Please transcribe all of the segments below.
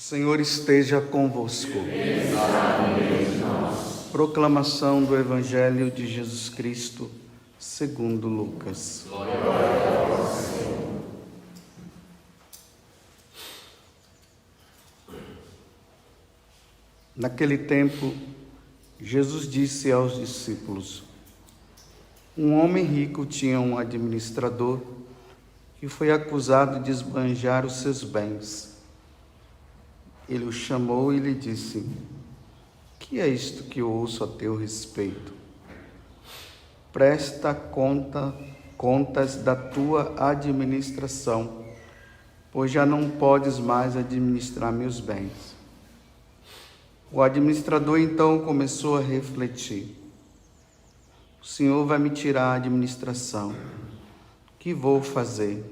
Senhor esteja convosco. Proclamação do Evangelho de Jesus Cristo, segundo Lucas. Naquele tempo, Jesus disse aos discípulos: um homem rico tinha um administrador que foi acusado de esbanjar os seus bens. Ele o chamou e lhe disse: que é isto que eu ouço a teu respeito? Presta contas da tua administração, pois já não podes mais administrar meus bens. O administrador então começou a refletir: o Senhor vai me tirar a administração. O que vou fazer?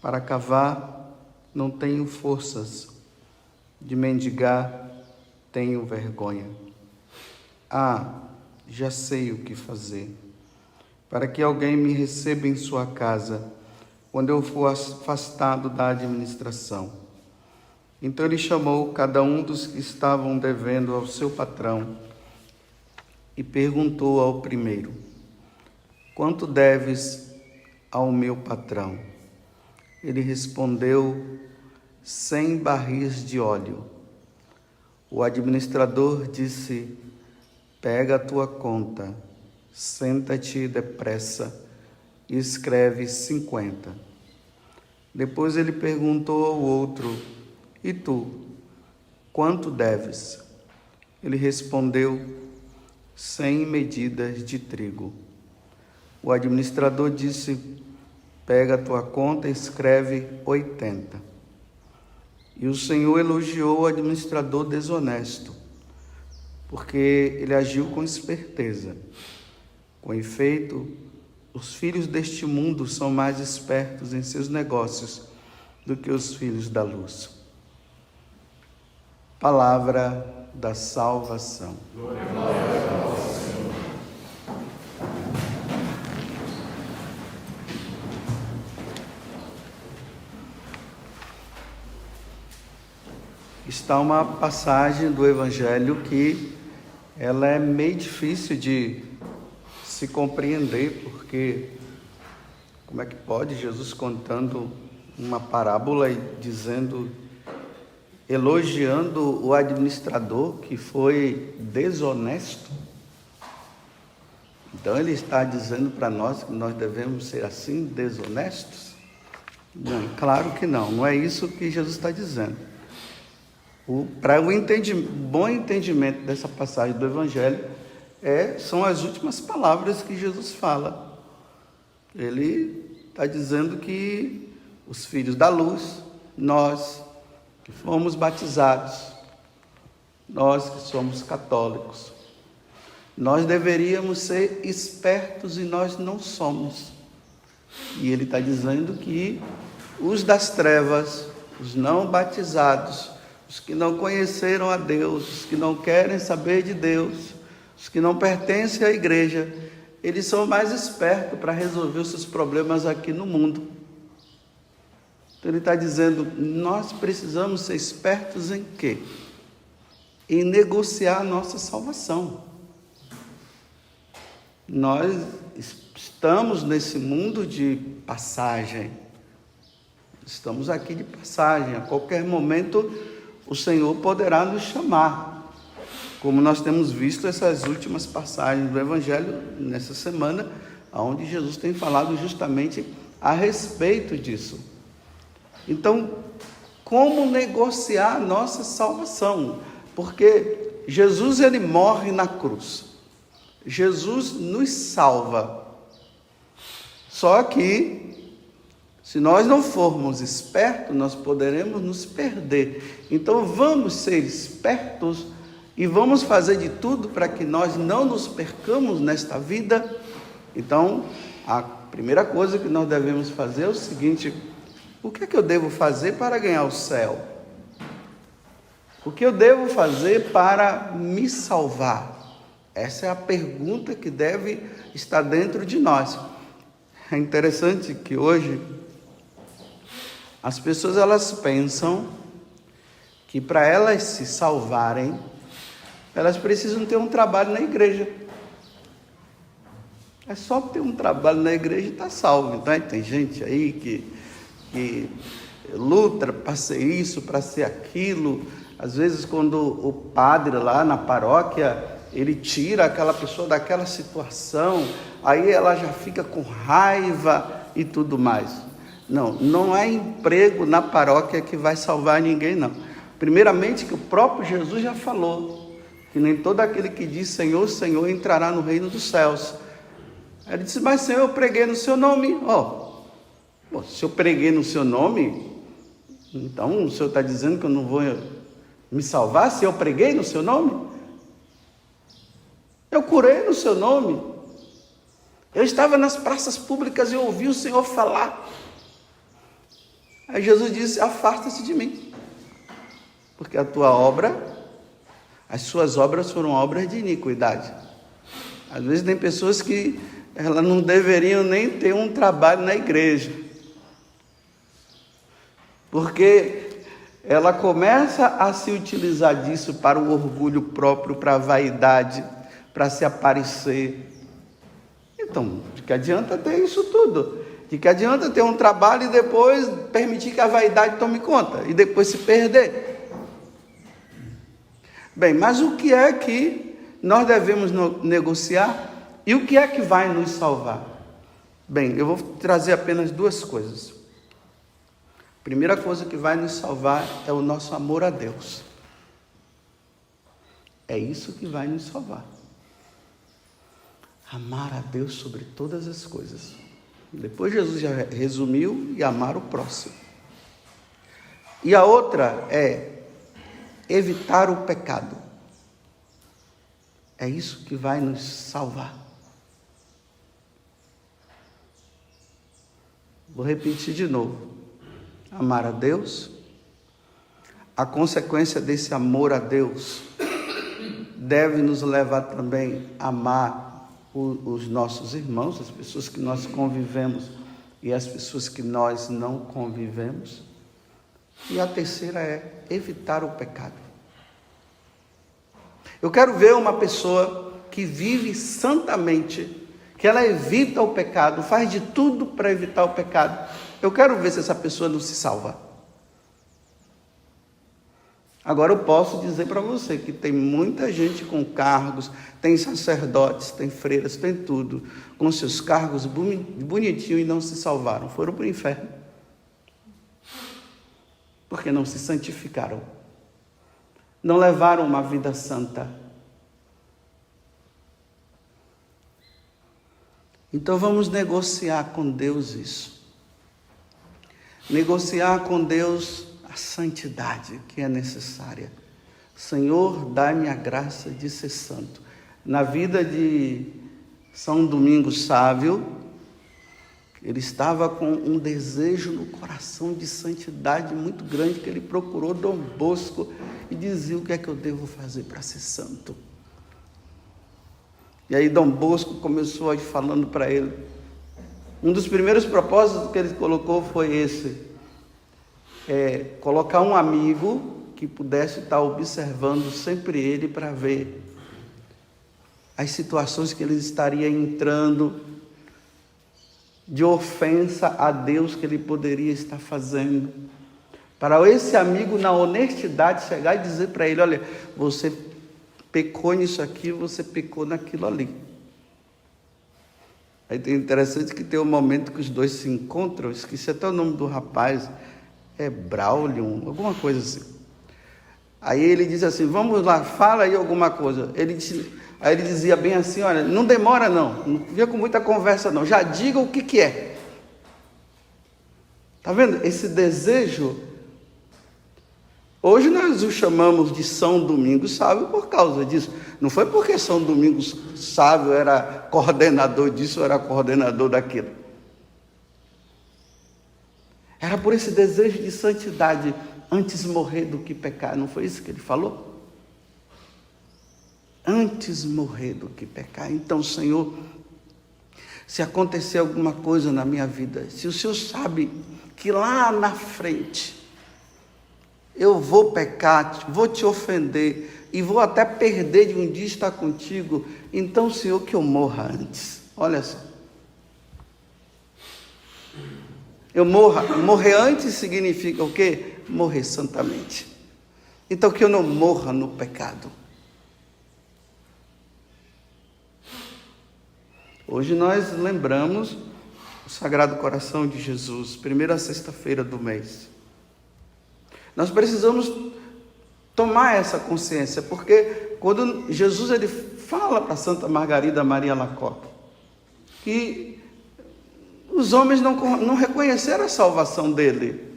Para cavar, não tenho forças. De mendigar, tenho vergonha. Já sei o que fazer. Para que alguém me receba em sua casa, quando eu for afastado da administração. Então ele chamou cada um dos que estavam devendo ao seu patrão e perguntou ao primeiro: quanto deves ao meu patrão? Ele respondeu: 100 barris de óleo. O administrador disse: pega a tua conta, senta-te depressa e escreve 50. Depois ele perguntou ao outro: e tu, quanto deves? Ele respondeu: 100 medidas de trigo. O administrador disse: pega a tua conta e escreve 80. E o Senhor elogiou o administrador desonesto, porque ele agiu com esperteza. Com efeito, os filhos deste mundo são mais espertos em seus negócios do que os filhos da luz. Palavra da salvação. Glória a vós, Senhor. Está uma passagem do Evangelho que ela é meio difícil de se compreender, porque como é que pode Jesus contando uma parábola e elogiando o administrador que foi desonesto? Então ele está dizendo para nós que nós devemos ser assim, desonestos? Não, claro que não, não é isso que Jesus está dizendo. Para o bom entendimento dessa passagem do Evangelho, são as últimas palavras que Jesus fala. Ele está dizendo que os filhos da luz, nós que fomos batizados, nós que somos católicos, nós deveríamos ser espertos e nós não somos. E ele está dizendo que os das trevas, os não batizados, os que não conheceram a Deus, os que não querem saber de Deus, os que não pertencem à igreja, eles são mais espertos para resolver os seus problemas aqui no mundo. Então ele está dizendo, nós precisamos ser espertos em quê? Em negociar a nossa salvação. Nós estamos nesse mundo de passagem. Estamos aqui de passagem. A qualquer momento o Senhor poderá nos chamar, como nós temos visto essas últimas passagens do Evangelho nessa semana, onde Jesus tem falado justamente a respeito disso. Então, como negociar a nossa salvação? Porque Jesus, ele morre na cruz. Jesus nos salva. Só que, se nós não formos espertos, nós poderemos nos perder. Então vamos ser espertos e vamos fazer de tudo para que nós não nos percamos nesta vida. Então, a primeira coisa que nós devemos fazer é o seguinte: o que é que eu devo fazer para ganhar o céu? O que eu devo fazer para me salvar? Essa é a pergunta que deve estar dentro de nós. É interessante que hoje as pessoas elas pensam que para elas se salvarem, elas precisam ter um trabalho na igreja. É só ter um trabalho na igreja e está salvo. Então, tem gente aí que luta para ser isso, para ser aquilo. Às vezes, quando o padre lá na paróquia, ele tira aquela pessoa daquela situação, aí ela já fica com raiva e tudo mais. Não é emprego na paróquia que vai salvar ninguém, não. Primeiramente, que o próprio Jesus já falou, que nem todo aquele que diz Senhor, Senhor, entrará no reino dos céus. Ele disse, mas Senhor, eu preguei no seu nome. Se eu preguei no seu nome, então o Senhor está dizendo que eu não vou me salvar se eu preguei no seu nome? Eu curei no seu nome. Eu estava nas praças públicas e ouvi o Senhor falar. Aí Jesus disse, afasta-se de mim, porque a tua obra, as suas obras foram obras de iniquidade. Às vezes tem pessoas que elas não deveriam nem ter um trabalho na igreja, porque ela começa a se utilizar disso para o orgulho próprio, para a vaidade, para se aparecer. Então, de que adianta ter isso tudo? De que adianta ter um trabalho e depois permitir que a vaidade tome conta e depois se perder? Bem, mas o que é que nós devemos negociar e o que é que vai nos salvar? Bem, eu vou trazer apenas duas coisas. A primeira coisa que vai nos salvar é o nosso amor a Deus. É isso que vai nos salvar. Amar a Deus sobre todas as coisas. Depois Jesus já resumiu, e amar o próximo. E a outra é evitar o pecado. É isso que vai nos salvar. Vou repetir de novo. Amar a Deus. A consequência desse amor a Deus deve nos levar também a amar os nossos irmãos, as pessoas que nós convivemos e as pessoas que nós não convivemos. E a terceira é evitar o pecado. Eu quero ver uma pessoa que vive santamente, que ela evita o pecado, faz de tudo para evitar o pecado. Eu quero ver se essa pessoa não se salva. Agora eu posso dizer para você que tem muita gente com cargos, tem sacerdotes, tem freiras, tem tudo, com seus cargos bonitinhos e não se salvaram, foram para o inferno. Porque não se santificaram, não levaram uma vida santa. Então vamos negociar com Deus isso. Negociar com Deus a santidade que é necessária. Senhor, dá-me a graça de ser santo. Na vida de São Domingos Sávio, ele estava com um desejo no coração de santidade muito grande, que ele procurou Dom Bosco e dizia, o que é que eu devo fazer para ser santo? E aí Dom Bosco começou a ir falando para ele. Um dos primeiros propósitos que ele colocou foi esse: colocar um amigo que pudesse estar observando sempre ele para ver as situações que ele estaria entrando, de ofensa a Deus que ele poderia estar fazendo, para esse amigo, na honestidade, chegar e dizer para ele, olha, você pecou nisso aqui, você pecou naquilo ali. Aí tem interessante que tem um momento que os dois se encontram, esqueci até o nome do rapaz, Braulio, alguma coisa assim. Aí ele diz assim, vamos lá, fala aí alguma coisa. Aí ele dizia bem assim, olha, não demora não vinha com muita conversa não, já diga o que é. Está vendo? Esse desejo, hoje nós o chamamos de São Domingos Sávio por causa disso. Não foi porque São Domingos Sávio era coordenador disso ou era coordenador daquilo. Era por esse desejo de santidade, antes morrer do que pecar. Não foi isso que ele falou? Antes morrer do que pecar. Então, Senhor, se acontecer alguma coisa na minha vida, se o Senhor sabe que lá na frente eu vou pecar, vou te ofender e vou até perder de um dia estar contigo, então, Senhor, que eu morra antes. Olha só. Morrer antes significa o quê? Morrer santamente. Então, que eu não morra no pecado. Hoje nós lembramos o Sagrado Coração de Jesus, primeira sexta-feira do mês. Nós precisamos tomar essa consciência, porque quando Jesus ele fala para Santa Margarida Maria Alacoque que os homens não reconheceram a salvação dele.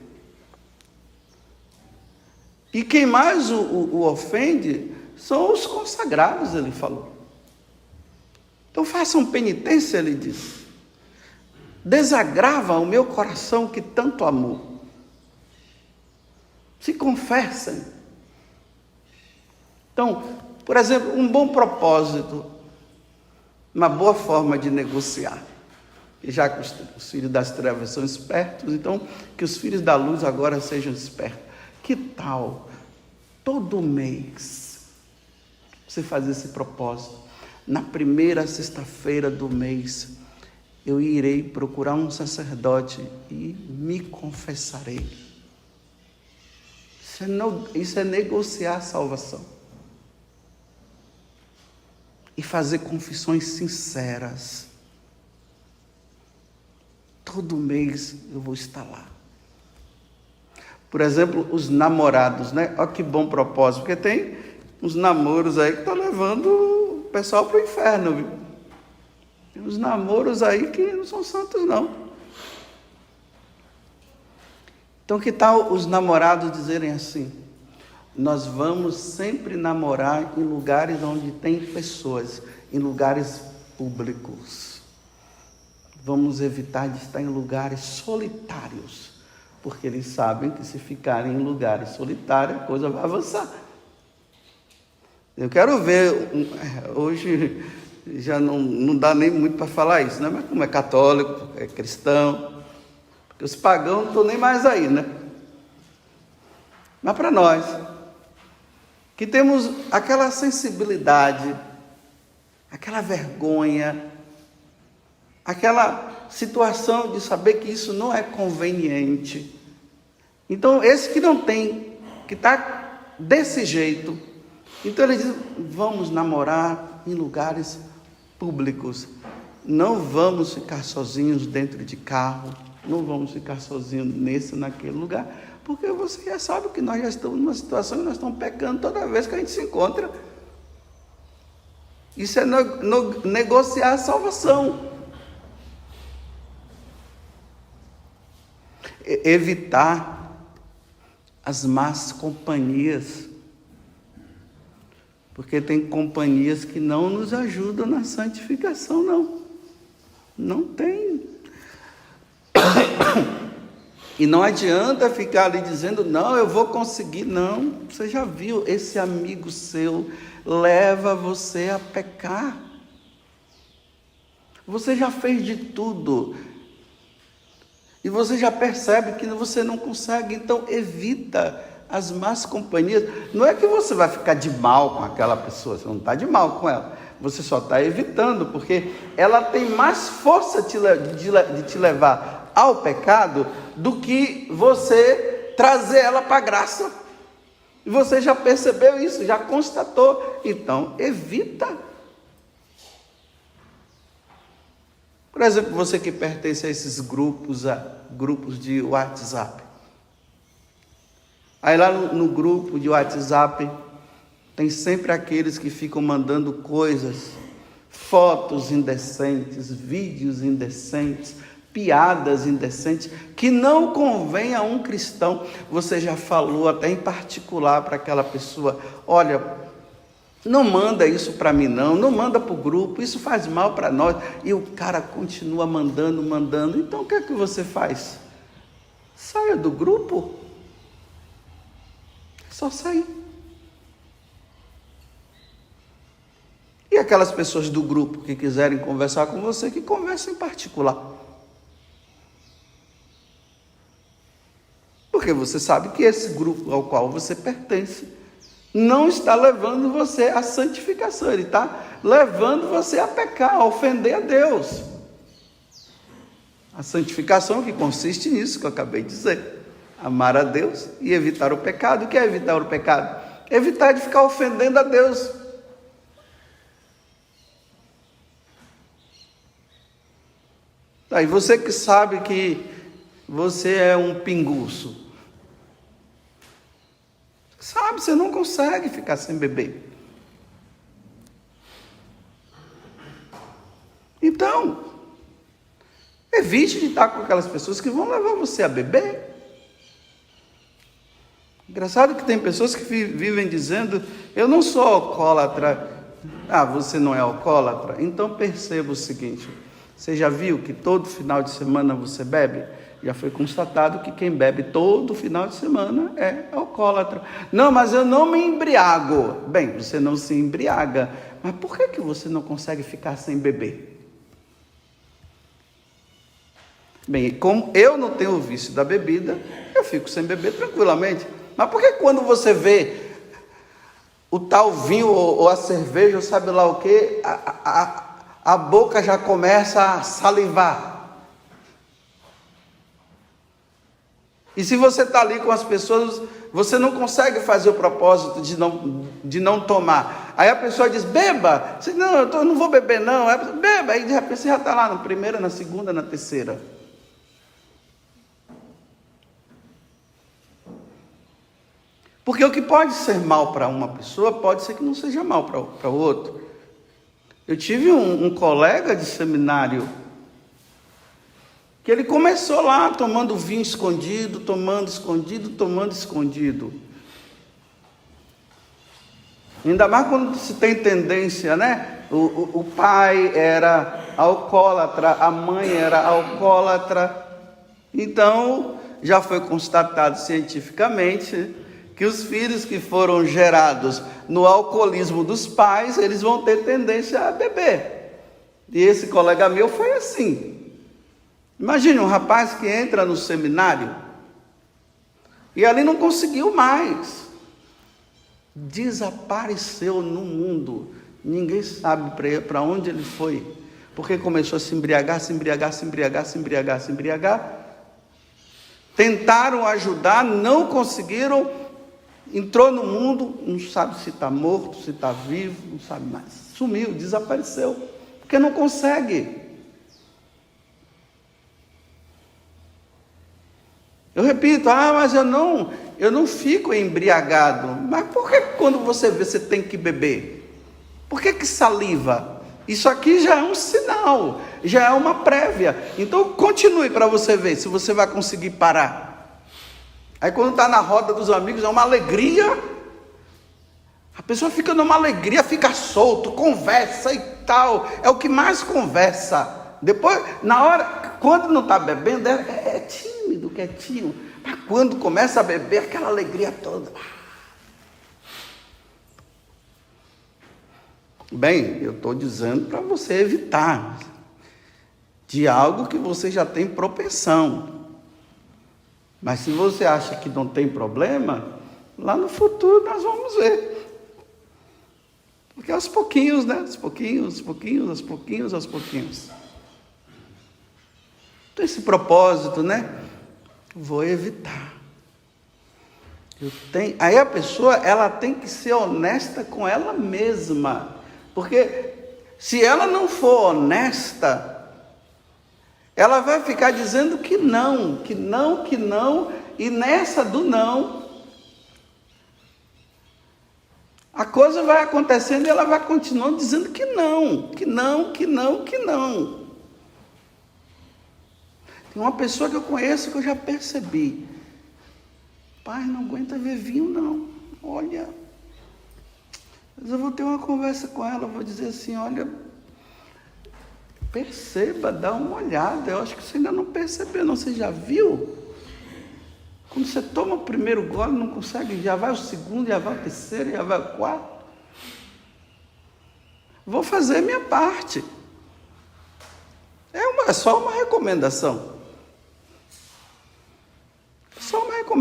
E quem mais o ofende são os consagrados, ele falou. Então façam penitência, ele disse. Desagrava o meu coração que tanto amou. Se confessem. Então, por exemplo, um bom propósito, uma boa forma de negociar. E já que os filhos das trevas são espertos, então que os filhos da luz agora sejam espertos. Que tal, todo mês, você fazer esse propósito? Na primeira sexta-feira do mês, eu irei procurar um sacerdote e me confessarei. Isso é negociar a salvação. E fazer confissões sinceras. Todo mês eu vou estar lá. Por exemplo, os namorados, né? Olha que bom propósito, porque tem uns namoros aí que estão levando o pessoal para o inferno, viu? Tem uns namoros aí que não são santos, não. Então, que tal os namorados dizerem assim: nós vamos sempre namorar em lugares onde tem pessoas, em lugares públicos. Vamos evitar de estar em lugares solitários, porque eles sabem que se ficarem em lugares solitários, a coisa vai avançar. Eu quero ver, hoje já não dá nem muito para falar isso, né? Mas como é católico, é cristão, porque os pagãos não estão nem mais aí, né? Mas para nós, que temos aquela sensibilidade, aquela vergonha, aquela situação de saber que isso não é conveniente. Então, esse que não tem, que está desse jeito, então ele diz: vamos namorar em lugares públicos, não vamos ficar sozinhos dentro de carro, não vamos ficar sozinhos nesse, naquele lugar, porque você já sabe que nós já estamos numa situação que nós estamos pecando toda vez que a gente se encontra. Isso é negociar a salvação. Evitar as más companhias, porque tem companhias que não nos ajudam na santificação, não tem. E não adianta ficar ali dizendo: não, eu vou conseguir. Não, você já viu, esse amigo seu leva você a pecar. Você já fez de tudo e você já percebe que você não consegue. Então evita as más companhias. Não é que você vai ficar de mal com aquela pessoa, você não está de mal com ela, você só está evitando, porque ela tem mais força de te levar ao pecado do que você trazer ela para a graça. E você já percebeu isso, já constatou. Então evita. Por exemplo, você que pertence a esses grupos de WhatsApp. Aí lá no grupo de WhatsApp tem sempre aqueles que ficam mandando coisas, fotos indecentes, vídeos indecentes, piadas indecentes, que não convém a um cristão. Você já falou até em particular para aquela pessoa: olha, não manda isso para mim não manda para o grupo, isso faz mal para nós. E o cara continua mandando. Então o que é que você faz? Saia do grupo. É só sair. E aquelas pessoas do grupo que quiserem conversar com você, que conversem em particular. Porque você sabe que esse grupo ao qual você pertence não está levando você à santificação, ele está levando você a pecar, a ofender a Deus. A santificação que consiste nisso que eu acabei de dizer, amar a Deus e evitar o pecado. O que é evitar o pecado? Evitar de ficar ofendendo a Deus. Aí você que sabe que você é um pinguço, sabe, você não consegue ficar sem beber. Então, evite de estar com aquelas pessoas que vão levar você a beber. Engraçado que tem pessoas que vivem dizendo, eu não sou alcoólatra. Ah, você não é alcoólatra? Então perceba o seguinte, você já viu que todo final de semana você bebe? Já foi constatado que quem bebe todo final de semana é alcoólatra. Não, mas eu não me embriago. Bem, você não se embriaga, mas por que você não consegue ficar sem beber? Bem, como eu não tenho o vício da bebida, eu fico sem beber tranquilamente. Mas por que quando você vê o tal vinho ou a cerveja, ou sabe lá o que, a boca já começa a salivar? E se você está ali com as pessoas, você não consegue fazer o propósito de não tomar. Aí a pessoa diz, beba. Você diz, não, eu não vou beber não. Beba. Aí de repente você já está lá na primeira, na segunda, na terceira. Porque o que pode ser mal para uma pessoa, pode ser que não seja mal para o outro. Eu tive um colega de seminário, que ele começou lá tomando vinho escondido, tomando escondido. Ainda mais quando se tem tendência, né? O pai era alcoólatra, a mãe era alcoólatra. Então, já foi constatado cientificamente que os filhos que foram gerados no alcoolismo dos pais, eles vão ter tendência a beber. E esse colega meu foi assim. Imagine um rapaz que entra no seminário e ali não conseguiu mais. Desapareceu no mundo. Ninguém sabe para onde ele foi. Porque começou a se embriagar. Tentaram ajudar, não conseguiram. Entrou no mundo, não sabe se está morto, se está vivo, não sabe mais. Sumiu, desapareceu. Porque não consegue. Eu repito, mas eu não fico embriagado. Mas por que quando você vê, você tem que beber? Por que saliva? Isso aqui já é um sinal, já é uma prévia. Então continue para você ver se você vai conseguir parar. Aí quando está na roda dos amigos, é uma alegria. A pessoa fica numa alegria, fica solto, conversa e tal. É o que mais conversa. Depois, na hora, quando não está bebendo, é tímido, quietinho. Mas quando começa a beber, aquela alegria toda. Bem, eu estou dizendo para você evitar de algo que você já tem propensão. Mas se você acha que não tem problema, lá no futuro nós vamos ver. Porque aos pouquinhos, né? Aos pouquinhos. Então esse propósito, né? Vou evitar. Aí a pessoa, ela tem que ser honesta com ela mesma. Porque se ela não for honesta, ela vai ficar dizendo que não, e nessa do não, a coisa vai acontecendo e ela vai continuando dizendo que não. Tem uma pessoa que eu conheço que eu já percebi. Pai, não aguenta ver vinho não, olha, mas eu vou ter uma conversa com ela, vou dizer assim, olha, perceba, dá uma olhada, eu acho que você ainda não percebeu, não, você já viu? Quando você toma o primeiro gole, não consegue, já vai o segundo, já vai o terceiro, já vai o quarto. Vou fazer a minha parte. É só uma recomendação.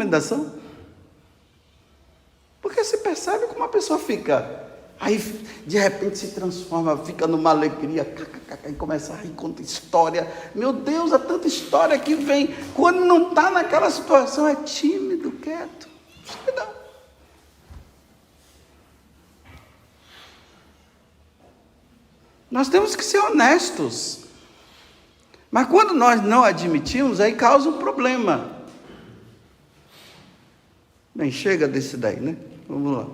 recomendação. Porque você percebe como a pessoa fica, aí de repente se transforma, fica numa alegria, e começa a rir, conta história. Meu Deus, há tanta história que vem. Quando não está naquela situação, é tímido, quieto. Não. Nós temos que ser honestos. Mas quando nós não admitimos, aí causa um problema. Bem, chega desse daí, né? Vamos lá.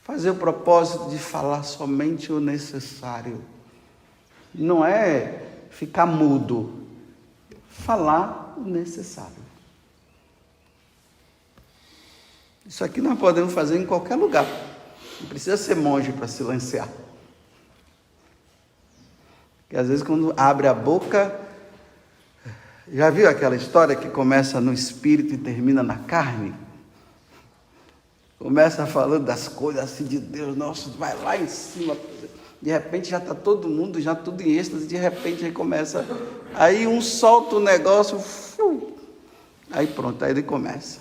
Fazer o propósito de falar somente o necessário. Não é ficar mudo. Falar o necessário. Isso aqui nós podemos fazer em qualquer lugar. Não precisa ser monge para silenciar. Porque às vezes quando abre a boca... Já viu aquela história que começa no espírito e termina na carne? Começa falando das coisas assim de Deus, nossa, vai lá em cima. De repente já está todo mundo, já tudo em êxtase, de repente aí começa... Aí um solta o negócio, aí pronto, aí ele começa.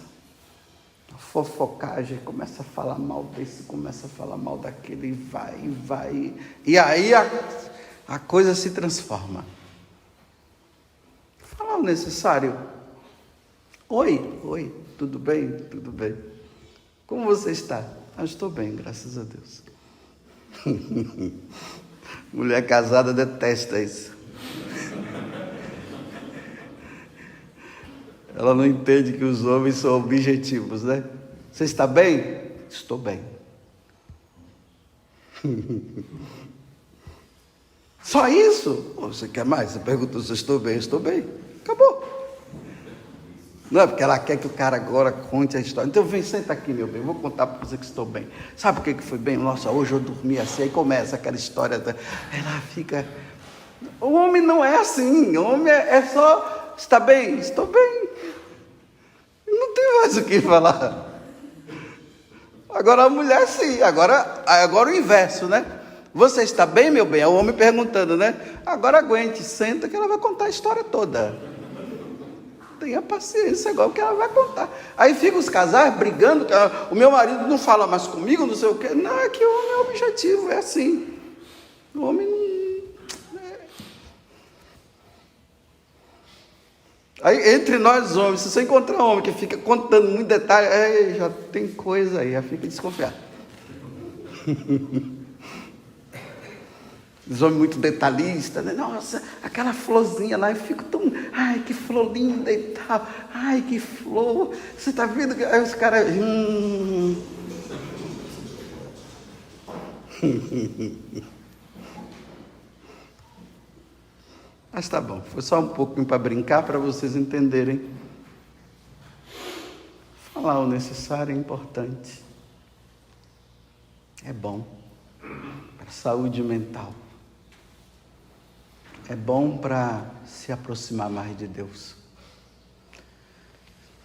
Fofocagem, começa a falar mal desse, começa a falar mal daquele, e vai. E aí a coisa se transforma. Falar o necessário. Oi, tudo bem? Tudo bem. Como você está? Estou bem, graças a Deus. Mulher casada detesta isso. Ela não entende que os homens são objetivos, né? Você está bem? Estou bem. Só isso? Você quer mais? Você perguntou se eu estou bem. Estou bem. Acabou. Não é porque ela quer que o cara agora conte a história. Então vem, senta aqui, meu bem. Vou contar para você que estou bem. Sabe por que foi bem? Nossa, hoje eu dormi assim. Aí começa aquela história. Ela fica... O homem não é assim. O homem é só... Está bem? Estou bem. Não tem mais o que falar. Agora a mulher sim. Agora o inverso, né? Você está bem, meu bem? É o homem perguntando, né? Agora aguente, senta que ela vai contar a história toda. Tenha paciência agora, porque ela vai contar. Aí ficam os casais brigando, que o meu marido não fala mais comigo, não sei o quê. Não, é que o homem é objetivo, é assim. O homem não... Aí, entre nós homens, se você encontrar um homem que fica contando muito detalhe, já tem coisa aí, já fica desconfiado. Os homens muito detalhistas, né? Nossa, aquela florzinha lá, eu fico tão... Ai, que flor linda e tal. Ai, que flor. Você está vendo? Aí os caras... Mas tá bom, foi só um pouquinho para brincar, para vocês entenderem. Falar o necessário é importante. É bom para a saúde mental. É bom para se aproximar mais de Deus.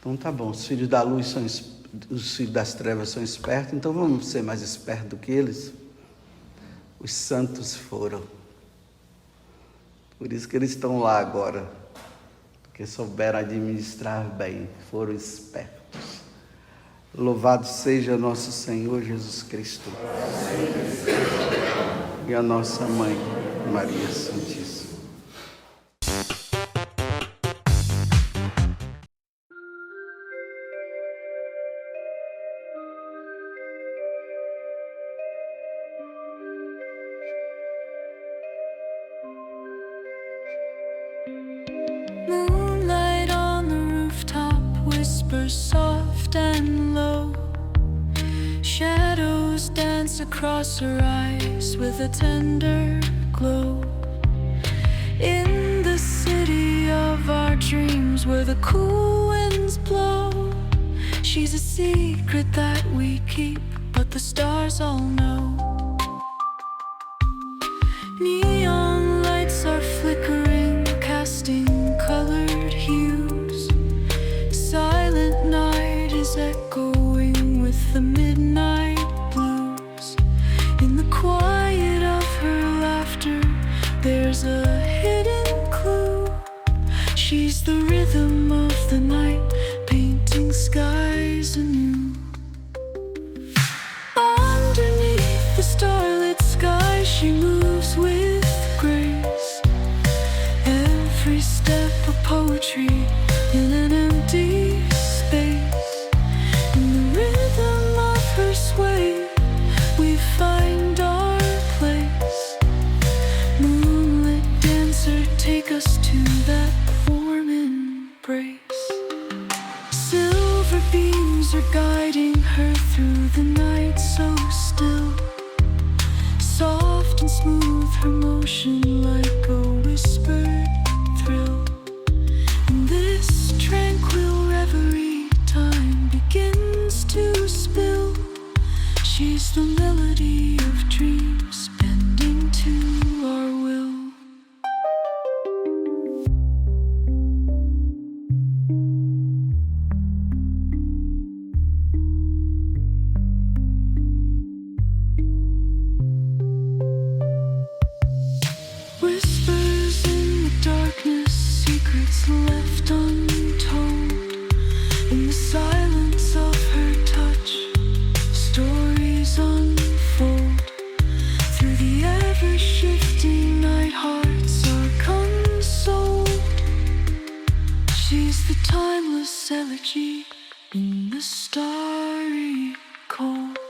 Então tá bom, os filhos da luz são os filhos das trevas são espertos, então vamos ser mais espertos do que eles. Os santos foram. Por isso que eles estão lá agora, porque souberam administrar bem, foram espertos. Louvado seja nosso Senhor Jesus Cristo e a nossa Mãe, Maria Santíssima. Moonlight on the rooftop, whispers soft and low. Shadows dance across her eyes with a tender glow. In the city of our dreams, where the cool winds blow, she's a secret that we keep, but the stars all know. Neon lights are flickering, casting colored hues. Silent night is echoing with the midnight blues. In the quiet of her laughter, there's a hidden clue. She's the rhythm of the night. beams are guiding her through the night so still. Soft and smooth her motion like a whispered thrill. In this tranquil reverie, time begins to spill. She's the melody of dreams bending to our will. Whispers in the darkness, secrets left untold. In the silence of her touch, stories unfold. Through the ever-shifting night, hearts are consoled. She's the timeless elegy in the starry cold.